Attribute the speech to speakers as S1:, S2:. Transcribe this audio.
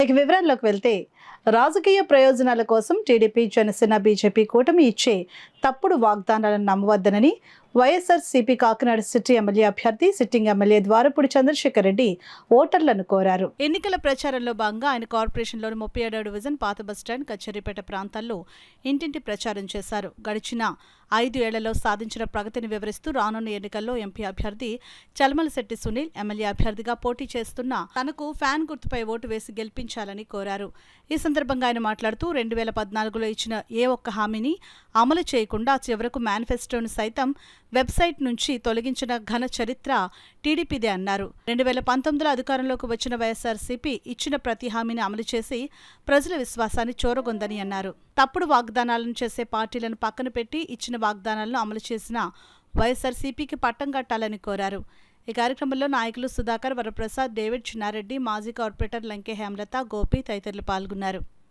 S1: ఇక వివరాల్లోకి వెళ్తే రాజకీయ ప్రయోజనాల కోసం టీడీపీ, జనసేన, బీజేపీ కూటమి ఇచ్చే తప్పుడు వాగ్దానాలను నమ్మవద్దనని వైఎస్ఆర్సీపీ కాకినాడ సిటీ ఎమ్మెల్యే అభ్యర్థి సిట్టింగ్ ఎమ్మెల్యే ద్వారపూడి చంద్రశేఖర్ రెడ్డి ఓటర్లను కోరారు. ఎన్నికల ప్రచారంలో భాగంగా ఆయన కార్పొరేషన్లోని 37వ డివిజన్, పాత బస్టాండ్, కచ్చేరిపేట ప్రాంతాల్లో ఇంటింటి ప్రచారం చేశారు. గడిచిన 5 ఏళ్లలో సాధించిన ప్రగతిని వివరిస్తూ రానున్న ఎన్నికల్లో ఎంపీ అభ్యర్థి చలమలశెట్టి సునీల్ ఎమ్మెల్యే అభ్యర్థిగా పోటీ చేస్తున్న తనకు ఫ్యాన్ గుర్తుపై ఓటు వేసి గెలిపించాలని కోరారు. ఈ సందర్భంగా ఆయన మాట్లాడుతూ 2014లో ఇచ్చిన ఏ ఒక్క హామీని అమలు చేయకుండా చివరకు మేనిఫెస్టోను సైతం వెబ్సైట్ నుంచి తొలగించిన ఘన చరిత్ర టీడీపీదే అన్నారు. 2019లో అధికారంలోకి వచ్చిన వైఎస్ఆర్సీపీ ఇచ్చిన ప్రతి హామీని అమలు చేసి ప్రజల విశ్వాసాన్ని చూరగొందని అన్నారు. తప్పుడు వాగ్దానాలను చేసే పార్టీలను పక్కన పెట్టి ఇచ్చిన వాగ్దానాలను అమలు చేసిన వైఎస్ఆర్సీపీకి పట్టం కట్టాలని కోరారు. ఈ కార్యక్రమంలో నాయకులు సుధాకర్, వరప్రసాద్, డేవిడ్, చిన్నారెడ్డి, మాజీ కార్పొరేటర్ లంకే హేమలత, గోపి తదితరులు పాల్గొన్నారు.